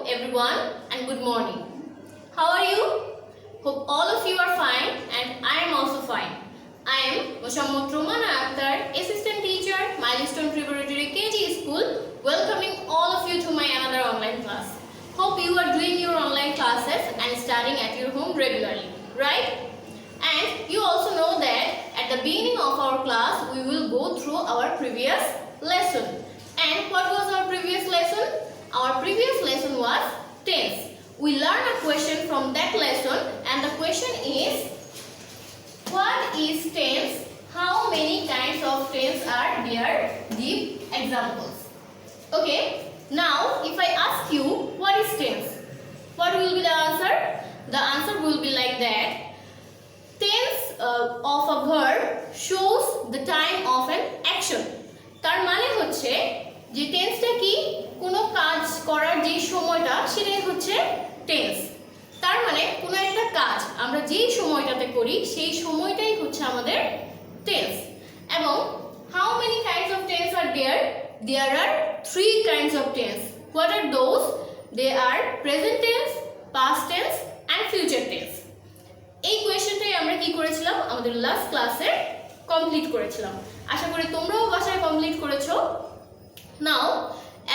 everyone and good morning. How are you? Hope all of you are fine and I am also fine. I am Moshammad Romana Akhtar, Assistant Teacher, Milestone Preparatory KG School, welcoming all of you to my another online class. Hope you are doing your online classes and studying at your home regularly, right? And you also know that at the beginning of our class, we will go through our previous lesson. And what was our previous lesson? Our previous lesson was tense. We learned a question from that lesson and the question is, what is tense? How many kinds of tense are there? Give examples. Okay, now if I ask you what is tense, what will be the answer? The answer will be like that. Tense of a verb shows the time of an action. তার মানে হচ্ছে যে টেন্সটা কি কোনো কাজ করার যে সময়টা সেটাই হচ্ছে টেন্স। তার মানে কোনো একটা কাজ আমরা যেই সময়টাতে করি সেই সময়টাই হচ্ছে আমাদের টেন্স। এবং how many kinds of tense are there? There are 3 kinds of tense. What are those? They are present tense, past tense and future tense. এই কোয়েশ্চেনটাই আমরা কি করেছিলাম আমাদের লাস্ট ক্লাসে কমপ্লিট করেছিলাম। আশা করি তোমরাও বাসায় কমপ্লিট করেছো। Now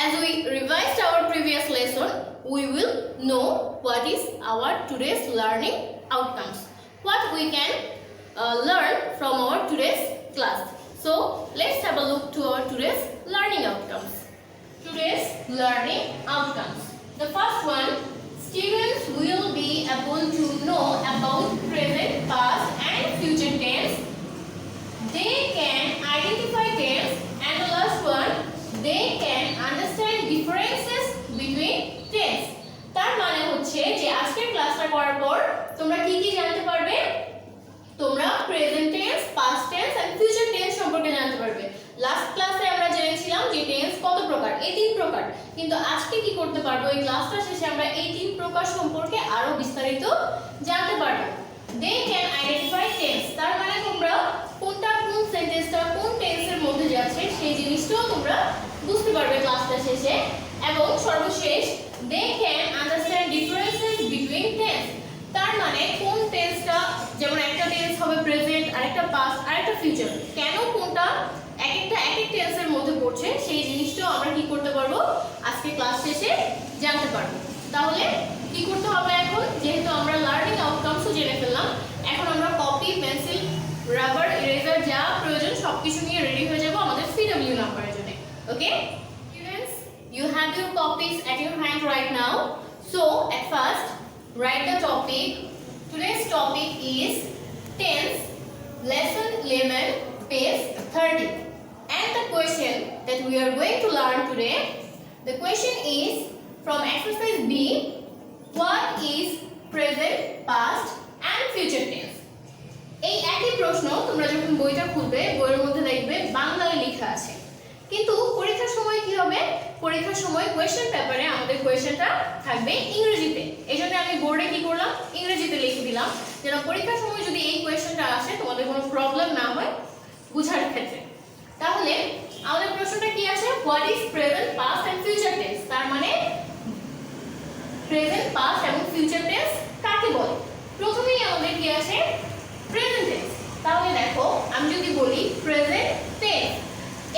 as we revised our previous lesson, we will know what is our today's learning outcomes, what we can learn from our today's class. So let's have a look to our today's learning outcomes. Today's learning outcomes. The first one, students will be able to know about present, past and future tense. They can identify tense, and the last one, they can understand differences between tense. তার মানে হচ্ছে যে আজকের ক্লাসটা করার পর তোমরা কি কি জানতে পারবে? তোমরা present tense, past tense and future tense সম্পর্কে জানতে পারবে। লাস্ট ক্লাসে আমরা জেনেছিলাম যে টেন্স কত প্রকার, এই 3 প্রকার। কিন্তু আজকে কি করতে পারবো? এই ক্লাসটা শেষে আমরা এই 3 প্রকার সম্পর্কে আরো বিস্তারিত জানতে পারবো। They can identify tense, তার মানে তোমরা কোনটা কোন সেন্টেন্সটা কোন টেন্সের মধ্যে যাচ্ছে সেই জিনিসটাও তোমরা বুঝতে পারবে ক্লাসটা শেষে। এবং সর্বশেষ they can understand differences between tense, তার মানে কোন টেন্সটা, যেমন একটা টেন্স হবে প্রেজেন্ট, আরেকটা পাস্ট, আরেকটা ফিউচার, কেন কোনটা এক এক টেন্সের মধ্যে পড়ছে সেই জিনিসটাও আমরা কি করতে পারবো আজকে ক্লাস শেষে জানতে পারবো। তাহলে কি করতে হবে এখন? যেহেতু আমরা লার্নিং আউটকামসও জেনে ফেললাম, এখন আমরা কপি, পেন্সিল, রাবার, ইরেজার যা প্রয়োজন সবকিছু নিয়ে রেডি হয়ে যাব আমাদের CW নাম্বারের জন্য। Okay students, you have your copies at your hand right now. So at first write the topic. Today's topic is tense, lesson 11, page 30. And the question that we are going to learn today, the question is from exercise B, what is present, past and future tense? এই একই প্রশ্ন তোমরা যখন বইটা খুলবে বইয়ের মধ্যে দেখবে বাংলায় লেখা আছে, কিন্তু পরীক্ষার সময় কি হবে? পরীক্ষার সময় কোয়েশ্চেন পেপারে আমাদের কোয়েশ্চেনটা থাকবে ইংরেজিতে। এজন্য আমি বোর্ডে কি করলাম, ইংরেজিতে লিখে দিলাম, যেন পরীক্ষার সময় যদি এই কোয়েশ্চেনটা আসে তোমাদের কোনো প্রবলেম না হয় বোঝার ক্ষেত্রে। তাহলে আমাদের প্রশ্নটা কি আছে? What is present, past and future tense? তার মানে প্রেজেন্ট, পাস্ট এবং ফিউচার টেন্স কাকে বলে? প্রথমেই আমাদের কি আছে? Present tense. তাহলে দেখো আমি যদি বলি প্রেজেন্ট টেন্স,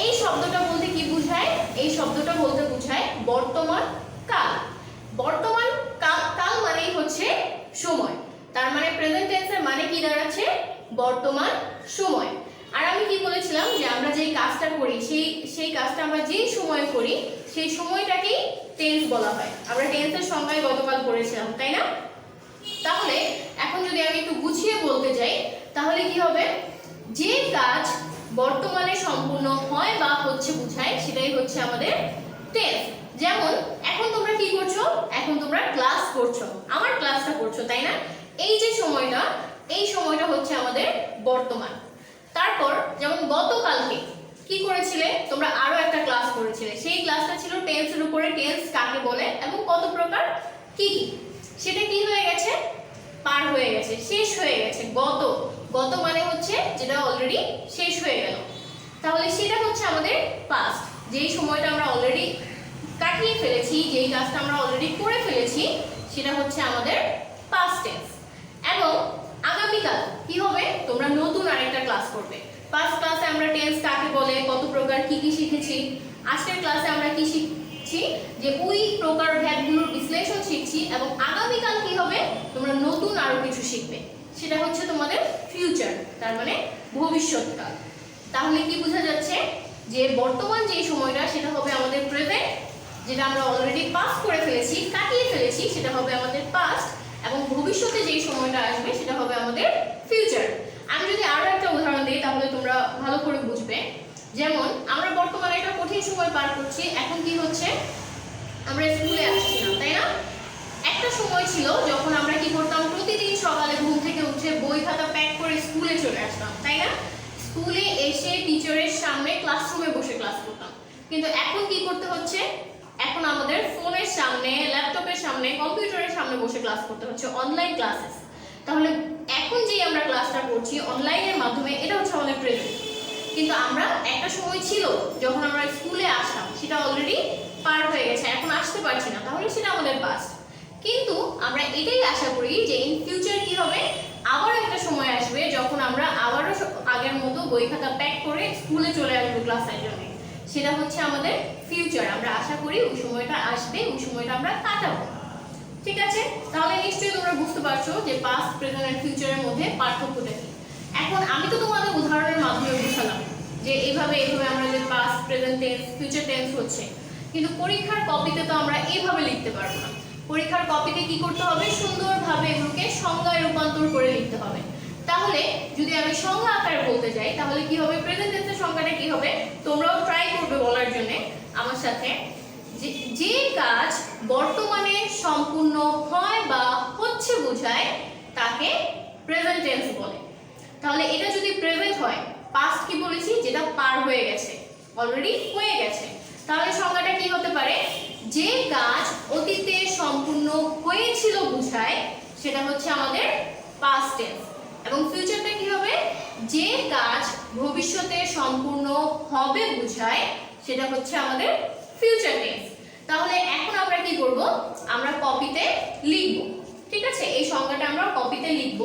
এই শব্দটা বলতে কি বোঝায়? এই শব্দটা বলতে বোঝায় বর্তমান কাল। বর্তমান কাল মানেই হচ্ছে সময়। তার মানে প্রেজেন্ট টেন্সের মানে কি দাঁড়াচ্ছে? বর্তমান সময়। আর আমি কি বলেছিলাম যে আমরা যেই কাজটা করি সেই কাজটা আমরা যেই সময় করি সেই সময়টাকেই টেন্স বলা হয়। আমরা টেন্সের সংজ্ঞায় গতকাল পড়েছিলাম, তাই না? তাহলে এখন যদি আমি একটু গুছিয়ে বলতে যাই তাহলে কি হবে? যে কাজ বর্তমানে সম্পূর্ণ হয় বা হচ্ছে বোঝায় সেটাই হচ্ছে আমাদের টেন্স। যেমন এখন তোমরা কি করছো? এখন তোমরা ক্লাস করছো, আমার ক্লাসটা করছো, তাই না? এই যে সময়টা, এই সময়টা হচ্ছে আমাদের বর্তমান। তারপর যেমন গতকালকে কি করেছিলে? তোমরা আরো একটা ক্লাস করেছিলে, সেই ক্লাসটা ছিল টেন্সের উপরে, টেন্স কাকে বলে এবং কত প্রকার কি কি। সেটা কি হয়ে গেছে? পার হয়ে গেছে, শেষ হয়ে গেছে। গত মানে হচ্ছে যেটা অলরেডি শেষ হয়ে গেল। তাহলে সেটা হচ্ছে আমাদের পাস্ট, যেই সময়টা আমরা অলরেডি কাটিয়ে ফেলেছি, যেই কাজটা আমরা অলরেডি করে ফেলেছি, সেটা হচ্ছে আমাদের পাস্ট টেন্স। এবং আগামীকাল কি হবে, তোমরা নতুন আরেকটা ক্লাস করবে। ফার্স্ট ক্লাসে আমরা টেন্স কাকে বলে, কত প্রকার, কি কি শিখেছি। আজকের ক্লাসে আমরা কি শিখছি, যে ওই প্রকারভেদগুলোর বিশ্লেষণ শিখছি। এবং আগামীকাল কি হবে, তোমরা নতুন আরো কিছু শিখবে, সেটা হচ্ছে তোমাদের ফিউচার, তার মানে ভবিষ্যৎকাল। তাহলে কি বোঝা যাচ্ছে, যে বর্তমান যে সময়টা সেটা হবে আমাদের প্রেজেন্ট, যেটা আমরা অলরেডি পাস করে ফেলেছি, কাটিয়ে ফেলেছি, সেটা হবে আমাদের পাস্ট। এবং ভবিষ্যতে যে সময়টা আসবে সেটা হবে আমাদের ফিউচার। আমি যদি আরো একটা উদাহরণ দিই তাহলে তোমরা ভালো করে বুঝবে। যেমন আমরা বর্তমানে একটা কঠিন সময় পার করছি। এখন কি হচ্ছে, আমরা স্কুলে আসছি না, তাই না? একটা সময় ছিল যখন আমরা কি করতাম, প্রতিদিন সকালে ঘুম থেকে উঠে বই খাতা প্যাক করে স্কুলে চলে আসতাম, তাই না? স্কুলে এসে টিচারের সামনে ক্লাসরুমে বসে ক্লাস করতাম। কিন্তু এখন কি করতে হচ্ছে, এখন আমাদের ফোনের সামনে, ল্যাপটপের সামনে, কম্পিউটারের সামনে বসে ক্লাস করতে হচ্ছে, অনলাইন ক্লাসেস। তাহলে এখন যে আমরা ক্লাসটা করছি অনলাইনের মাধ্যমে, এটা হচ্ছে আমাদের প্রেজেন্ট। কিন্তু আমরা একটা সময় ছিল যখন আমরা স্কুলে আসতাম, সেটা অলরেডি পার হয়ে গেছে, এখন আসতে পারছি না, তাহলে সেটা আমাদের পাস্ট। কিন্তু আমরা এটাই আশা করি যে ইন ফিউচার কি হবে, আবার একটা সময় আসবে যখন আমরা আবারও আগের মতো বই খাতা প্যাক করে স্কুলে চলে আসবো ক্লাসের জন্য, সেটা হচ্ছে আমাদের ফিউচার। আমরা আশা করি ওই সময়টা আসবে, ওই সময়টা আমরা কাটাবো। ঠিক আছে, তাহলে নিশ্চয়ই তোমরা বুঝতে পারছো যে পাস্ট, প্রেজেন্ট আর ফিউচারের মধ্যে পার্থক্যটা কি। এখন আমি তো তোমাদের উদাহরণের মাধ্যমে বুঝালাম যে এইভাবে আমরা যে past, present tense, future tense হচ্ছে। কিন্তু পরীক্ষার কপিতে তো আমরা এইভাবে লিখতে পারবো না। পরীক্ষার কপিতে কি করতে হবে, সুন্দরভাবে এগুলোকে সংজ্ঞায় রূপান্তর করে লিখতে হবে। তাহলে যদি আমি সংজ্ঞা আকারে বলতে যাই তাহলে কি হবে, প্রেজেন্ট টেন্সের সংজ্ঞাটা কি হবে, তোমরাও ট্রাই করবে বলার জন্য আমার সাথে। যে কাজ বর্তমানে সম্পূর্ণ হয় বা হচ্ছে বোঝায় তাকে প্রেজেন্ট টেন্স বলে। তাহলে এটা যদি প্রেজেন্ট হয়, পাস্ট কি বলেছি, যেটা পার হয়ে গেছে, অলরেডি হয়ে গেছে, তাহলে সংজ্ঞাটা কি হতে পারে, যে কাজ অতীতে সম্পূর্ণ হয়েছিল বোঝায় সেটা হচ্ছে আমাদের পাস্ট টেন্স। এবং ফিউচারটা কি হবে, যে কাজ ভবিষ্যতে সম্পূর্ণ হবে বোঝায় সেটা হচ্ছে আমাদের ফিউচার টেন্স। তাহলে এখন আমরা কি করব, আমরা কপিতে লিখব। ঠিক আছে, এই সংজ্ঞাটা আমরা কপিতে লিখব।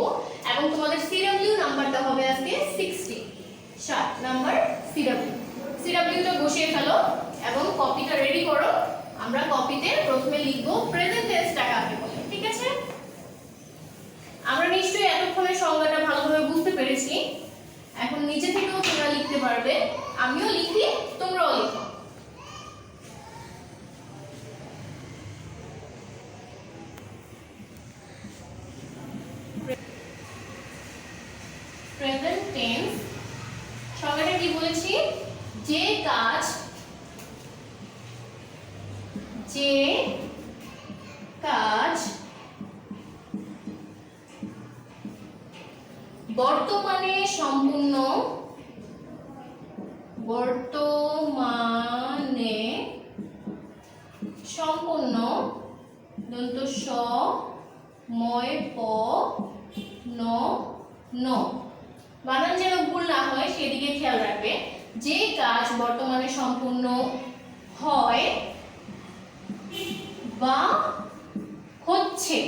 এবং তোমাদের সিডব্লিউ নাম্বারটা হবে আজকে 60, 7 নাম্বার সিডব্লিউটা বসিয়ে ফেলো এবং কপিটা রেডি করো। আমরা কপিতে প্রথমে লিখব প্রেজেন্ট টেন্সটা কাকে বলে। ঠিক আছে, আমরা নিশ্চয়ই এতক্ষণে সংজ্ঞাটা ভালোভাবে বুঝতে পেরেছি। এখন নিচে থেকেও তোমরা লিখতে পারবে, আমিও লিখি, তোমরাও লিখো। প্রেজেন্ট টেন্স সংজ্ঞাটা কি বলেছি, যে কাজ বর্তমানে সম্পূর্ণ দন্ত স ময় প ন ন, বানান যেন ভুল না হয় সেদিকে খেয়াল রাখবে। যে কাজ বর্তমানে সম্পূর্ণ হয় বা হচ্ছে,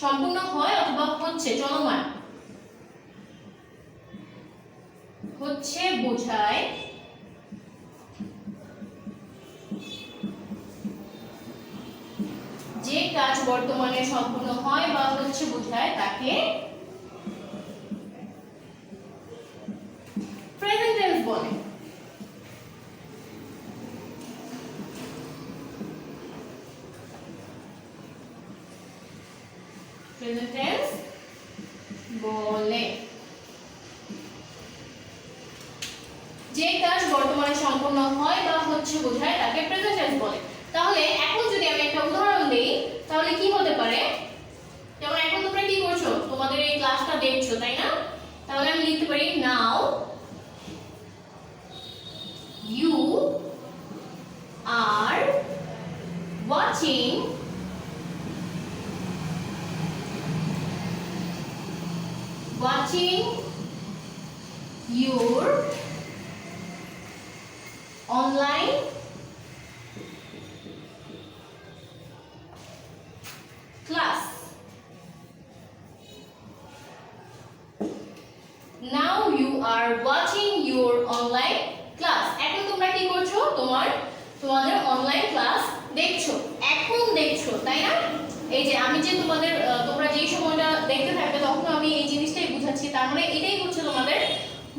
সম্পূর্ণ হয় অথবা হচ্ছে, চলমান হচ্ছে বোঝায় যে কাজ বর্তমানে সম্পূর্ণ হয় বা হচ্ছে বোঝায় তাকে প্রেজেন্ট টেন্স বলে। প্রেজেন্ট টেন্স বলে যে কাজ বর্তমানে সম্পূর্ণ হয় বা হচ্ছে বোঝায় তাকে প্রেজেন্ট টেন্স বলে। তাহলে এখন যদি আমি একটা উদাহরণ দেই তাহলে কি হতে পারে, যেমন এখন তোমরা কি করছো, তোমাদের এই ক্লাসটা দেখছো, তাই না? তাহলে আমি লিখতে পারি now you are watching your online are watching your online class. এখন তোমরা কি করছো? তোমাদের অনলাইন ক্লাস দেখছো, এখন দেখছো, তাই না? এই যে আমি যে তোমরা যেই সময়টা দেখতে থাকবে তখন আমি এই জিনিসটাই বুঝাচ্ছি, তার মানে এটাই হচ্ছে তোমাদের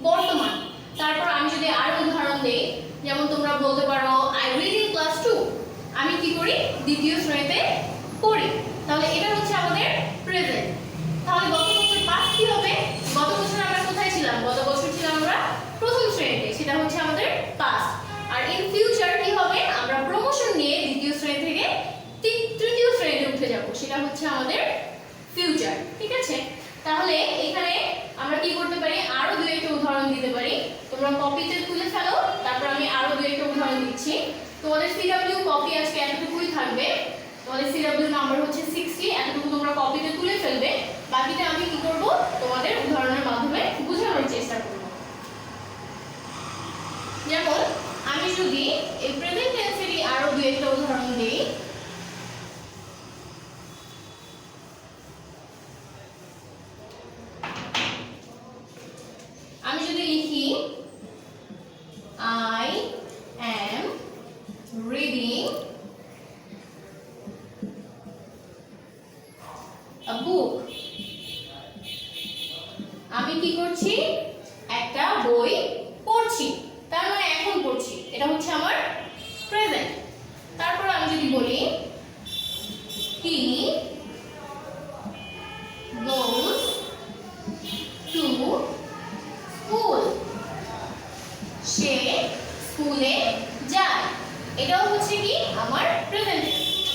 বর্তমান। তারপর আমি যদি আর উদাহরণ দেই, যেমন তোমরা বলতে পারো আই রিড ইন ক্লাস 2, আমি কি করি? দ্বিতীয় শ্রেণীতে পড়ি। তাহলে এটা হচ্ছে আমাদের প্রেজেন্ট। তাহলে গত বছর পাস্ট কি হবে? গত বছর আমরা কোথায় ছিলাম? গত বছর ছিলাম আমরা প্রথম শ্রেণীতে, সেটা হচ্ছে আমাদের পাস্ট। আর ইন ফিউচার কি হবে? আমরা প্রমোশন নিয়ে দ্বিতীয় শ্রেণী থেকে তৃতীয় শ্রেণীতে উঠে যাব, সেটা হচ্ছে আমাদের ফিউচার। ঠিক আছে? তাহলে এখানে আমরা কি করতে পারি? আরো দুই একটা উদাহরণ দিতে পারি। তোমরা কপিতে তুলে ফেলো, তারপর আমি আরো দুই একটা উদাহরণ দিচ্ছি। তোমাদের সিডব্লিউ কপি আজকে এতটুকুই থাকবে। তোমাদের সিডব্লিউ নাম্বার হচ্ছে 60, এতটুকু তোমরা কপিতে তুলে ফেলবে। বাকিটা আমি কি করব? তোমাদের উদাহরণের মাধ্যমে বোঝানোর চেষ্টা করব। যেমন আমি যদি এই প্রেজেন্ট টেন্সেরই আরো দুই একটা উদাহরণ দিই, আমি যদি লিখি I am reading a book, আমি কি করছি? একটা বই পড়ছি, তার মানে এখন পড়ছি, এটা হচ্ছে আমার প্রেজেন্ট। তারপর আমি যদি বলি he goes to school, সে স্কুলে যায়, এটাও হচ্ছে কি আমার প্রেজেন্ট।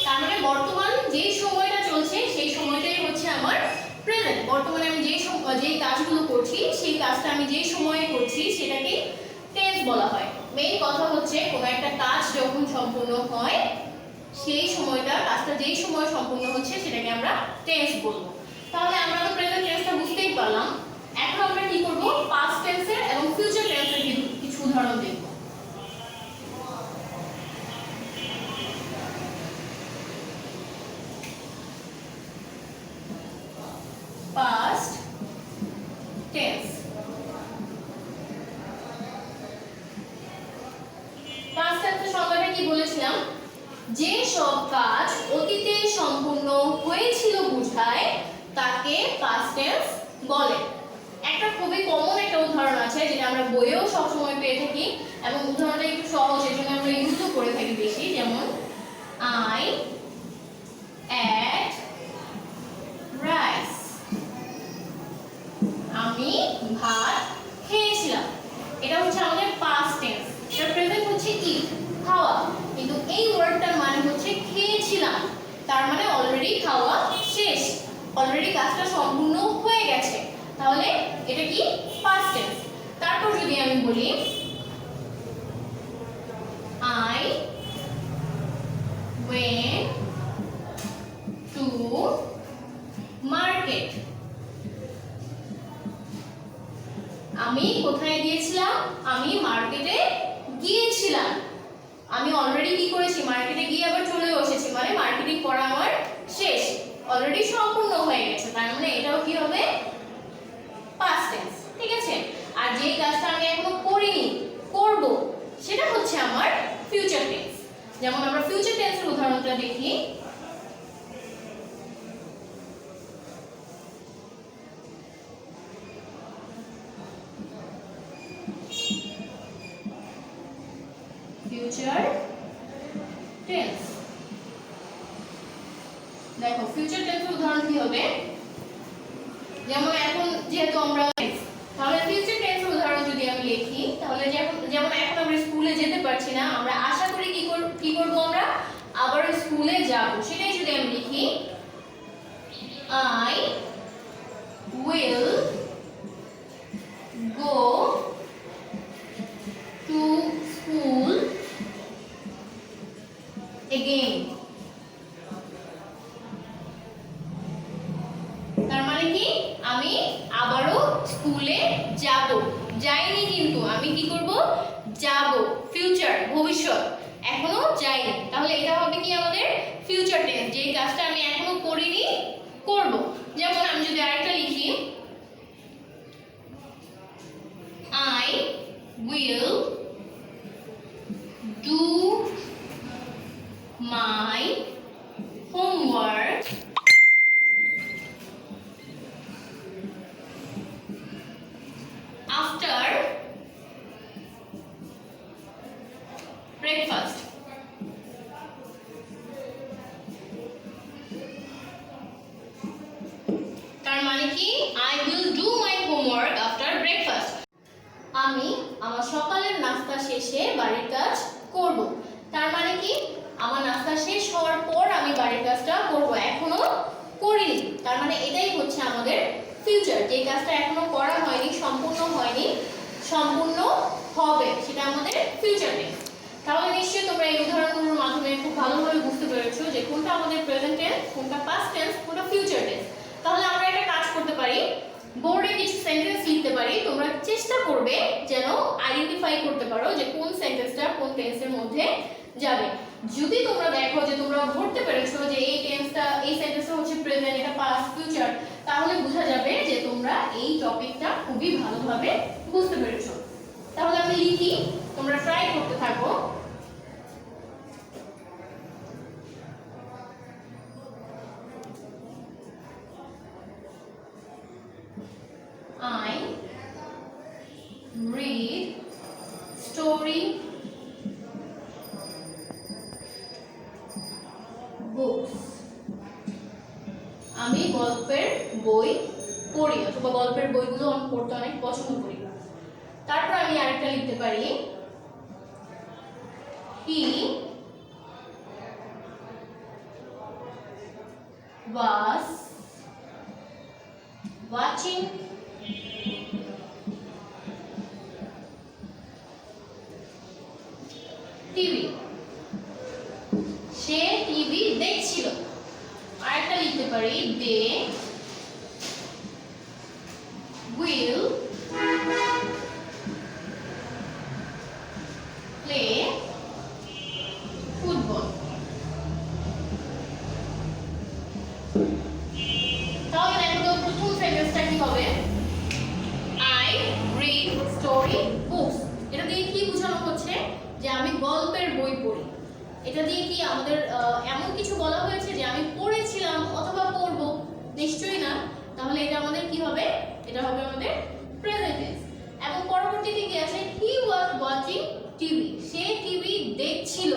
তার মানে বর্তমান যে সময়টা চলছে সেই সময়টাই হচ্ছে আমার প্রেজেন্ট। বর্তমানে আমি যেই কাজগুলো করছি সেই কাজটা আমি যেই সময়ে করছি সেটাকে টেন্স বলা হয়। মেইন কথা হচ্ছে কোনো একটা কাজ যখন সম্পূর্ণ হয় সেই সময়টা, কাজটা যেই সময় সম্পূর্ণ হচ্ছে সেটাকে আমরা টেন্স বলবো। তাহলে আমরা তো প্রেজেন্ট টেন্সটা বুঝতেই পারলাম। এখন আমরা কি করব? পাস্ট টেন্সের এবং ফিউচার টেন্সের কিছু উদাহরণ দেখব। পাস্ট টেন্স, পাস্ট টেন্সের সংজ্ঞাটা কি বলেছিলাম? যে সব কাজ অতীতে সম্পূর্ণ হয়েছিল বোঝায় তাকে পাস্ট টেন্স বলে। একটা খুবই কমন একটা উদাহরণ আছে যেটা আমরা বইয়েও সবসময় পেয়ে থাকি এবং উদাহরণটা একটু সহজ, এর জন্য আমরা ইউজও করে থাকি বেশি। যেমন I ate rice, আমি ভাত খেয়েছিলাম, এটা হচ্ছে আমাদের পাস্ট টেন্স। এর প্রেজেন্ট হচ্ছে ইট, খাওয়া, কিন্তু এই ওয়ার্ডটার মানে হচ্ছে খেয়েছিলাম, তার মানে অলরেডি খাওয়া শেষ, অলরেডি কাজটা সম্পূর্ণ হয়ে গেছে, তাহলে এটা কি? Past tense. তারপর যদি আমি বলি I went to market, আমি কোথায় গিয়েছিলাম? আমি মার্কেটে গিয়েছিলাম। আমি অলরেডি কি করেছি? মার্কেটে গিয়ে আবার চলেও এসেছি, মানে মার্কেটিং করা আমার শেষ, অলরেডি সম্পূর্ণ হয়ে গেছে, তার মানে এটাও কি হবে? Past tense. ঠিক আছে? আর যে কাজটা আমি এখনো করিনি, করব, সেটা হচ্ছে আমার ফিউচার টেন্স। যেমন আমরা ফিউচার টেন্সের উদাহরণটা দেখি। ফিউচার টেন্স, দেখো ফিউচার টেন্সের উদাহরণ কি হবে? যেমন এখন যেহেতু আমরা, তাহলে ফিউচার টেন্সের উদাহরণ যদি আমি লিখি, তাহলে যেমন এখন আমরা স্কুলে যেতে পারছি না, আমরা আশা করি কি করব? আমরা আবার স্কুলে যাব, সেটাই যদি আমি লিখি I will go to school again, তার মানে কি? আমি আবারও স্কুলে যাব, যাইনি কিন্তু আমি কি করব? যাব, ফিউচার, ভবিষ্যৎ, এখনো যাইনি, তাহলে এটা হবে কি? আমাদের ফিউচার টেন্স, যে কাজটা আমি এখনো করিনি, করব। যেমন আমি যদি আরেকটা লিখি I will do my homework after breakfast. তার মানে কি I will do my homework after breakfast. আমি আমার সকালের নাস্তা শেষে বাড়ির কাজ করব। তার মানে কি আমার নাস্তা শেষ হওয়ার পর আমি বাড়ির কাজটা করব, এখনো করিনি। তার মানে এটাই হচ্ছে আমাদের ফিউচার, যে কাজটা এখনো করা হয়নি, সম্পূর্ণ হয়নি, সম্পূর্ণ হবে, সেটা আমাদের ফিউচার টেন্স। তাহলে নিশ্চয়ই তোমরা এই উদাহরণগুলোর মাধ্যমে খুব ভালোভাবে বুঝতে পেরেছো যে কোনটা আমাদের প্রেজেন্ট টেন্স, কোনটা পাস্ট টেন্স, কোনটা ফিউচার টেন্স। তাহলে আমরা একটা কাজ করতে পারি, বোর্ডে কিছু সেন্টেন্স লিখতে পারি, তোমরা চেষ্টা করবে যেন আইডেন্টিফাই করতে পারো যে কোন সেন্টেন্সটা কোন টেন্সের মধ্যে যাবে। যদি তোমরা দেখো যে তোমরা ধরতে পেরেছো যে এই টেন্সটা, এই সেন্টেন্সটা হচ্ছে প্রেজেন্ট, এটা পাস্ট, ফিউচার, তাহলে বোঝা যাবে যে তোমরা এই টপিকটা খুবই ভালোভাবে বুঝতে পেরেছো। তাহলে আমি লিখি, তোমরা ট্রাই করতে থাকো। I read story books. আমি গল্পের বই পড়ি অথবা গল্পের বইগুলো আমি পড়তে অনেক পছন্দ করি। তারপর আমি আরেকটা লিখতে পারি, he was watching TV. Say TV দেখছিল। আরেকটা লিখতে পারি, they will play football. তাহলে দেখো তো প্রথম সেন্টেন্সটা কি হবে, I read story books। এটা দিয়ে কি বোঝানো হচ্ছে যে আমি গল্পের বই পড়ি। এটা দিয়ে কি আমাদের এমন কিছু বলা হয়েছে যে আমি পড়েছিলাম অথবা পড়ব? নিশ্চয়ই না। তাহলে এটা আমাদের কি হবে? এটা হবে আমাদের প্রেজেন্ট টেন্স। এবং পরবর্তীতে কি আছে, he was watching TV। Say TV দেখছিল।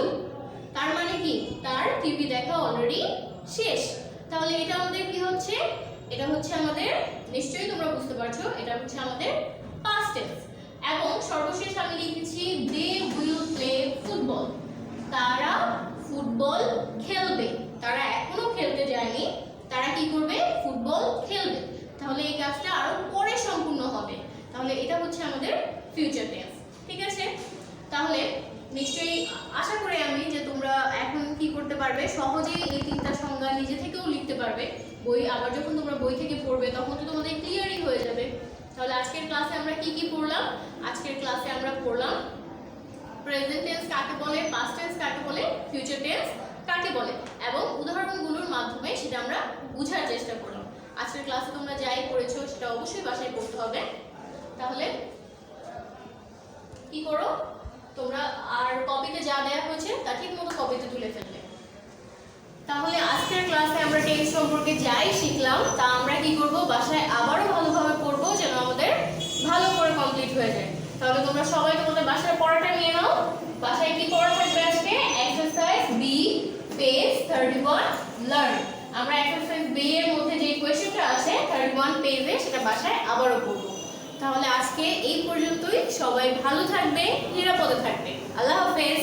তার মানে কি তার টিভি দেখা অলরেডি শেষ। তাহলে এটা আমাদের কি হচ্ছে? এটা হচ্ছে আমাদের, নিশ্চয়ই তোমরা বুঝতে পারছো, এটা হচ্ছে আমাদের পাস্ট টেন্স। এবং সর্বশেষ আমি লিখেছি they will play football। তারা ফুটবল খেলবে। তারা এখনো খেলতে যায়নি, তারা কি করবে? ফুটবল খেলবে। তাহলে এই কাজটা আরো পরে সম্পূর্ণ হবে। তাহলে এটা হচ্ছে আমাদের ফিউচার টেন্স। ঠিক আছে? তাহলে নিশ্চয়ই আশা করি আমি যে তোমরা এখন কি করতে পারবে, সহজেই এই তিনটা সংজ্ঞা নিজে থেকেও লিখতে পারবে। বই আবার যখন তোমরা বই থেকে পড়বে তখন তো তোমাদের ক্লিয়ারই হয়ে যাবে। তাহলে আজকের ক্লাসে আমরা কি কি পড়লাম? আজকের ক্লাসে আমরা পড়লাম প্রেজেন্ট টেন্স কাকে বলে, পাস্ট টেন্স কাকে বলে, ফিউচার টেন্স কাকে বলে, এবং উদাহরণগুলোর মাধ্যমে সেটা আমরা বোঝার চেষ্টা করলাম। আজকের ক্লাসে তোমরা যাই পড়েছো সেটা অবশ্যই বাসায় পড়তে হবে। তাহলে কি করো তোমরা, আর কপিতে যা দেওয়া হয়েছে তা ঠিক মতো কপিতে তুলে ফেলবে। তাহলে আজকের ক্লাসে আমরা টেন্স সম্পর্কে যাই শিখলাম তা আমরা কি করব, বাসায় আবারও ভালোভাবে পড়বো যেন আমাদের ভালো করে কমপ্লিট হয়ে যায়। তাহলে তোমরা সবাই তোমাদের বাসার পড়াটা নিয়ে নাও। বাসায় কি পড়া থাকবে আজকে? Exercise B page 31 learn. আমরা এক্সারসাইজ বি এর মধ্যে যে কোয়েশ্চেনটা আছে 31 পেজে, সেটা বাসায় আবারও পড়বো। তাহলে আজকে এই পর্যন্তই। সবাই ভালো থাকবে, নিরাপদে থাকবে। আল্লাহ হাফেজ।